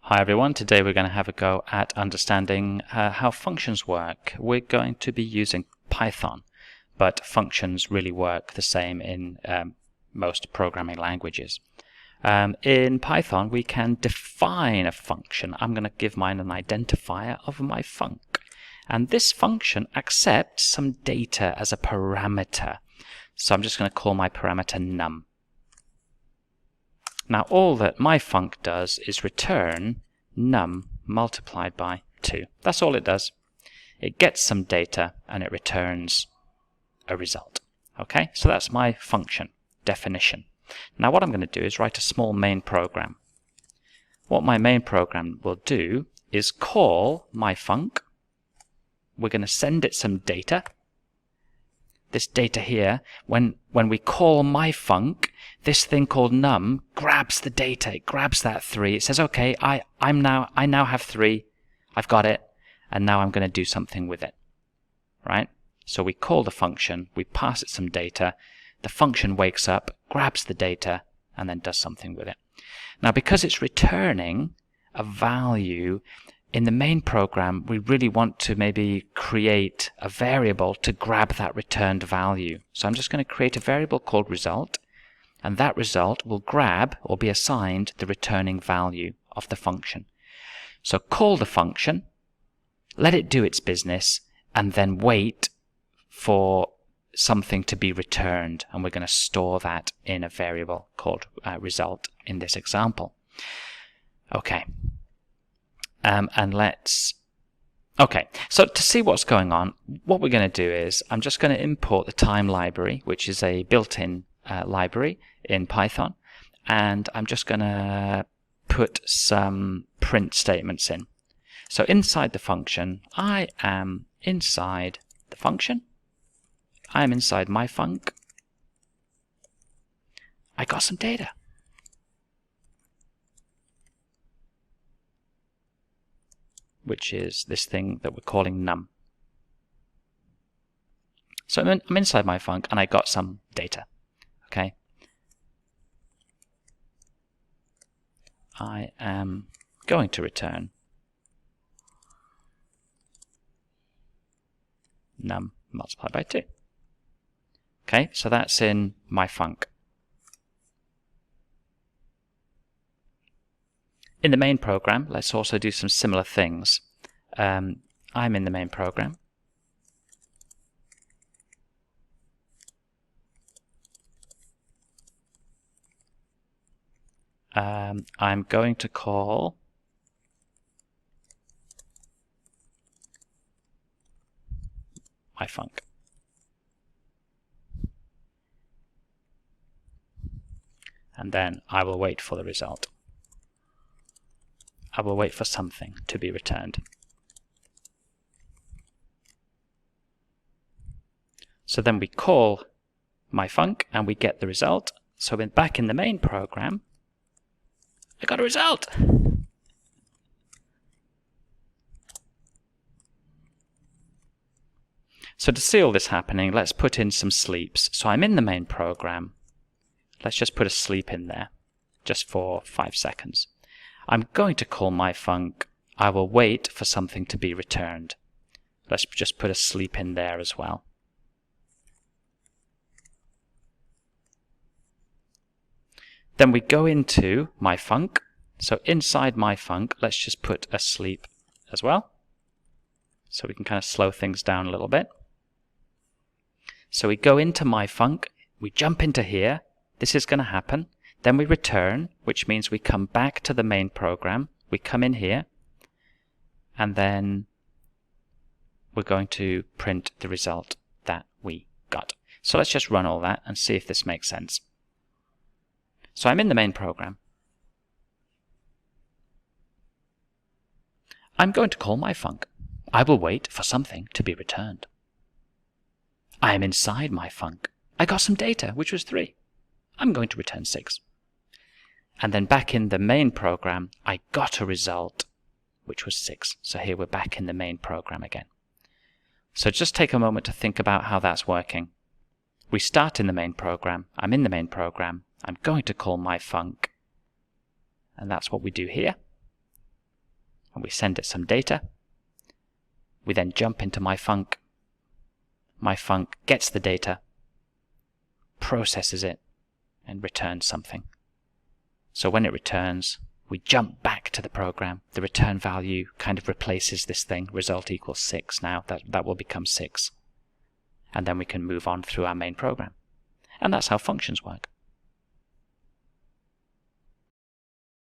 Hi everyone, today we're going to have a go at understanding how functions work. We're going to be using Python, but functions really work the same in most programming languages. In Python we can define a function. I'm going to give mine an identifier of my func, and this function accepts some data as a parameter. So I'm just going to call my parameter num. Now all that my func does is return num multiplied by 2. That's all it does. It gets some data and it returns a result. Okay, so that's my function definition. Now what I'm going to do is write a small main program. What my main program will do is call my func. We're going to send it some data. This data here, when we call my func, this thing called num grabs the data. It grabs that 3. It says, okay, I now have 3. I've got it, and now I'm going to do something with it. Right? So we call the function, we pass it some data. The function wakes up, grabs the data, and then does something with it. Now, because it's returning a value, in the main program, we really want to maybe create a variable to grab that returned value. So I'm just going to create a variable called result, and that result will grab or be assigned the returning value of the function. So call the function, let it do its business, and then wait for something to be returned. And we're going to store that in a variable called result in this example. Okay. Okay, so to see what's going on, what we're going to do is I'm just going to import the time library, which is a built-in library in Python, and I'm just going to put some print statements in. So inside the function, I am inside the function. I am inside my func. I got some data. Which is this thing that we're calling num. So I'm inside my func and I got some data. Okay. I am going to return num multiplied by 2. Okay, so that's in my func. In the main program, let's also do some similar things. I'm in the main program. I'm going to call my func. And then I will wait for the result. I will wait for something to be returned. So then we call my func and we get the result. So back in the main program, I got a result. So to see all this happening, let's put in some sleeps. So I'm in the main program. Let's just put a sleep in there, just for 5 seconds. I'm going to call my func. I will wait for something to be returned. Let's just put a sleep in there as well. Then we go into my func. So inside my func, let's just put a sleep as well. So we can kind of slow things down a little bit. So we go into my func. We jump into here. This is going to happen. Then we return, which means we come back to the main program. We come in here, and then we're going to print the result that we got. So let's just run all that and see if this makes sense. So I'm in the main program. I'm going to call my func. I will wait for something to be returned. I am inside my func. I got some data, which was 3. I'm going to return 6. And then back in the main program, I got a result, which was 6. So here we're back in the main program again. So just take a moment to think about how that's working. We start in the main program. I'm in the main program. I'm going to call my func. And that's what we do here. and we send it some data. We then jump into myfunc. Myfunc gets the data, processes it, and returns something. So when it returns, we jump back to the program. The return value kind of replaces this thing. Result equals 6 now. That will become 6. And then we can move on through our main program. And that's how functions work.